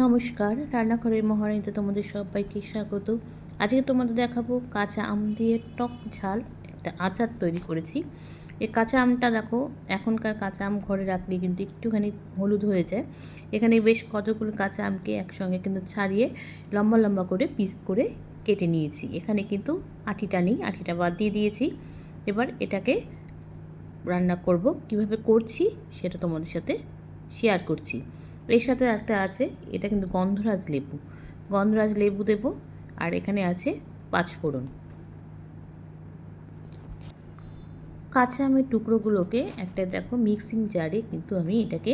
নমস্কার, রান্নাঘরের মহারানীতে তোমাদের সবাইকে স্বাগত। আজকে তোমাদের দেখাবো কাঁচা আম দিয়ে টক ঝাল একটা আচার তৈরি করেছি। এই কাঁচা আমটা দেখো, এখনকার কাঁচা আম ঘরে রাখলে কিন্তু একটুখানি হলুদ হয়ে যায়। এখানে বেশ কতগুলো কাঁচা আমকে একসঙ্গে কিন্তু ছাড়িয়ে লম্বা লম্বা করে পিস করে কেটে নিয়েছি। এখানে কিন্তু আটিটা নেই, আটিটা বাদ দিয়ে দিয়েছি। এবার এটাকে রান্না করব, কিভাবে করছি সেটা তোমাদের সাথে শেয়ার করছি। এর সাথে একটা আছে, এটা কিন্তু গন্ধরাজ লেবু দেব। আর এখানে আছে পাঁচফোড়ন। কাঁচা আমের টুকরোগুলোকে একটা দেখো মিক্সিং জারে কিন্তু আমি এটাকে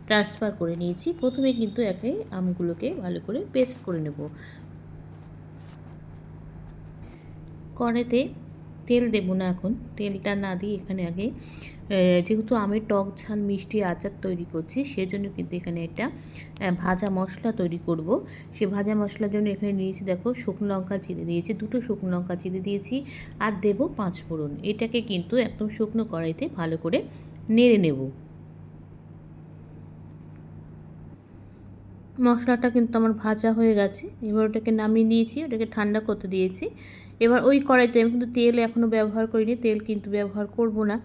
ট্রান্সফার করে নিয়েছি। প্রথমে কিন্তু আমগুলোকে ভালো করে পেস্ট করে নেব। কড়াইতে তেল দেব না, এখন তেলটা না দিয়ে এখানে আগে যেহেতু আমের টক ঝাল মিষ্টি আচার তৈরি করছি, সেজন্য কিন্তু এখানে একটা ভাজা মশলা তৈরি করব। সে ভাজা মশলার জন্য এখানে নিয়েছি দেখো শুকনো লঙ্কা চিড়ে দিয়েছি, 2টো শুকনো লঙ্কা চিড়ে দিয়েছি, আর দেব পাঁচফোড়ন। এটাকে কিন্তু একদম শুকনো কড়াইতে ভালো করে নেড়ে নেব। মশলাটা কিন্তু আমার ভাজা হয়ে গেছে। এবার ওটাকে নামিয়ে নিয়েছি, ওটাকে ঠান্ডা করতে দিয়েছি। এবার ওই কড়াইতে আমি কিন্তু তেল এখনও ব্যবহার করিনি, তেল কিন্তু ব্যবহার করব না।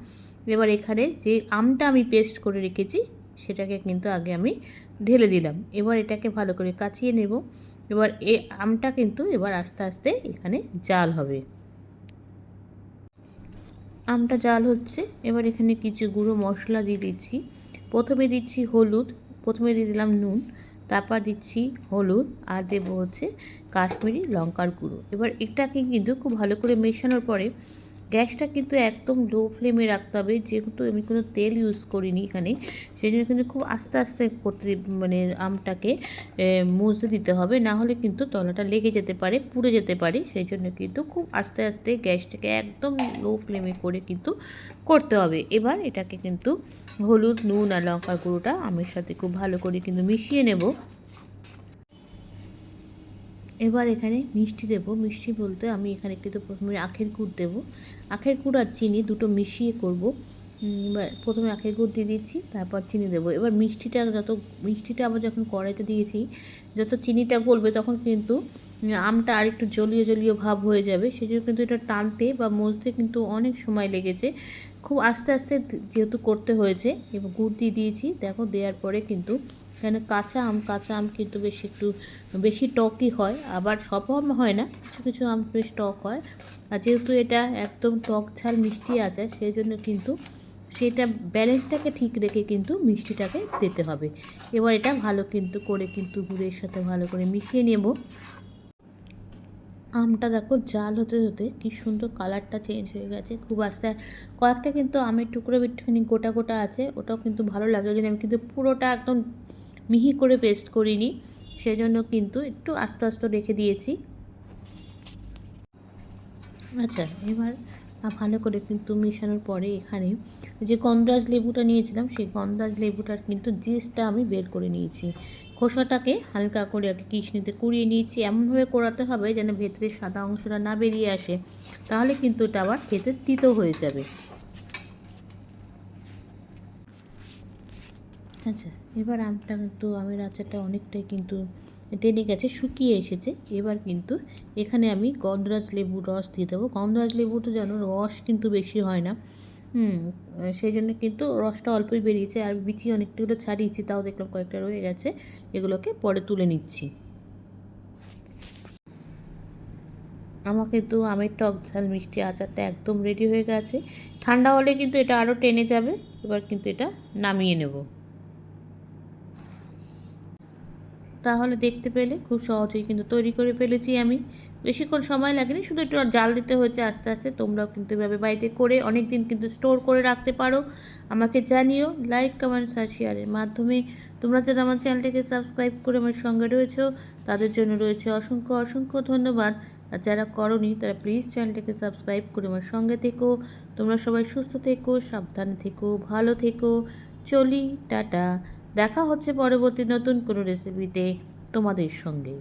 এবার এখানে যে আমটা আমি পেস্ট করে রেখেছি সেটাকে কিন্তু আগে আমি ঢেলে দিলাম। এবার এটাকে ভালো করে কাচিয়ে নেব। এবার এই আমটা কিন্তু এবার আস্তে আস্তে এখানে জাল হবে। আমটা জাল হচ্ছে, এবার এখানে কিছু গুঁড়ো মশলা দিয়ে দিচ্ছি। প্রথমে দিচ্ছি হলুদ, প্রথমে দিয়ে দিলাম নুন, তারপর দিচ্ছি হলুদ, আর দেবো হচ্ছে কাশ্মীরি লঙ্কার গুঁড়ো। এবার এটাকে কিন্তু খুব ভালো করে মেশানোর পরে গ্যাসটা কিন্তু একদম লো ফ্লেমে রাখতে হবে। যেহেতু আমি কোনো তেল ইউজ করিনি এখানে, সেই জন্য কিন্তু খুব আস্তে আস্তে করতে আমটাকে মজতে দিতে হবে, না হলে কিন্তু তলাটা লেগে যেতে পারে, পুড়ে যেতে পারে। সেই জন্য কিন্তু খুব আস্তে আস্তে গ্যাসটাকে একদম লো ফ্লেমে করে কিন্তু করতে হবে। এবার এটাকে কিন্তু হলুদ, নুন আর লঙ্কার গুঁড়োটা আমের সাথে খুব ভালো করে কিন্তু মিশিয়ে নেব। এবার এখানে মিষ্টি দেব। মিষ্টি বলতে আমি এখানে কিন্তু প্রথমে আখের গুড় দেব। আখের গুড় আর চিনি দুটো মিশিয়ে করব। এবার প্রথমে আখের গুড় দিয়ে দিচ্ছি, তারপর চিনি দেবো। এবার মিষ্টিটা আবার যখন কড়াইতে দিয়েছি, যত চিনিটা গলবে তখন কিন্তু আমটা আর একটু জলীয় জলীয় ভাব হয়ে যাবে। সেই জন্য কিন্তু এটা টানতে বা মজতে কিন্তু অনেক সময় লেগেছে। খুব আস্তে আস্তে যেহেতু করতে হয়েছে। এবার গুড় দিয়ে দিয়েছি, দেখো দেওয়ার পরে কিন্তু এখানে কাঁচা আম কিন্তু বেশি টকই হয়, আবার সব আম হয় না, কিছু কিছু আম বেশ টক হয়। আর যেহেতু এটা একদম টক ঝাল মিষ্টি আছে, সেই জন্য কিন্তু সেটা ব্যালেন্সটাকে ঠিক রেখে কিন্তু মিষ্টিটাকে দিতে হবে। এবার এটা ভালো করে গুড়ের সাথে ভালো করে মিশিয়ে নেব। আমটা দেখো জাল হতে হতে কি সুন্দর কালারটা চেঞ্জ হয়ে গেছে, খুব আস্তে। কয়েকটা কিন্তু আমের টুকরো একটুখানি গোটা গোটা আছে, ওটাও কিন্তু ভালো লাগে। ওই জন্য আমি কিন্তু পুরোটা একদম মিহি করে পেস্ট করিনি, সেজন্য কিন্তু একটু আস্তে আস্তে রেখে দিয়েছি। আচ্ছা, এবার ভালো করে কিন্তু মেশানোর পরে এখানে যে গন্ধরাজ লেবুটা নিয়েছিলাম, সেই গন্ধরাজ লেবুটার কিন্তু জিসটা আমি বের করে নিয়েছি। খোসাটাকে হালকা করে আগে কিশনিতে কুড়িয়ে নিয়েছি। এমনভাবে কোরাতে হবে যেন ভেতরে সাদা অংশটা না বেরিয়ে আসে, তাহলে কিন্তু এটা আবার খেতে তিতো হয়ে যাবে। আচ্ছা, এবার আমটা কিন্তু আমের আচারটা অনেকটাই কিন্তু টেনে গেছে, শুকিয়ে এসেছে। এবার কিন্তু এখানে আমি গন্ধরাজ লেবুর রস দিয়ে দেবো। গন্ধরাজ লেবুটা যেন রস কিন্তু বেশি হয় না, সেই জন্য কিন্তু রসটা অল্পই বেরিয়েছে, আর বিচি অনেকটাগুলো ছাড়িয়েছি, তাও দেখলাম কয়েকটা রয়ে গেছে। এগুলোকে পরে তুলে নিচ্ছি। আমার কিন্তু আমের টক ঝাল মিষ্টি আচারটা একদম রেডি হয়ে গেছে। ঠান্ডা হলে কিন্তু এটা আরও টেনে যাবে। এবার কিন্তু এটা নামিয়ে নেব। তাহলে দেখতে পেলে খুব সহজেই কিন্তু তৈরি করে ফেলেছি আমি। বেশিক্ষণ সময় লাগেনি, শুধু একটু জাল দিতে হয়েছে আস্তে আস্তে। তোমরাও কিন্তু এভাবে বাড়িতে করে অনেক দিন কিন্তু স্টোর করে রাখতে পারো। আমাকে জানিও লাইক, কমেন্টস আর শেয়ারের মাধ্যমে। তোমরা যারা আমার চ্যানেলটিকে সাবস্ক্রাইব করে আমার সঙ্গে রয়েছো, তাদের জন্য রয়েছে অসংখ্য অসংখ্য ধন্যবাদ। আর যারা করোনি তারা প্লিজ চ্যানেলটিকে সাবস্ক্রাইব করে আমার সঙ্গে থেকো। তোমরা সবাই সুস্থ থেকো, সাবধানে থেকো, ভালো থেকো। চলি, টাটা। দেখা হচ্ছে পরবর্তী নতুন কোনো রেসিপিতে তোমাদের সঙ্গে।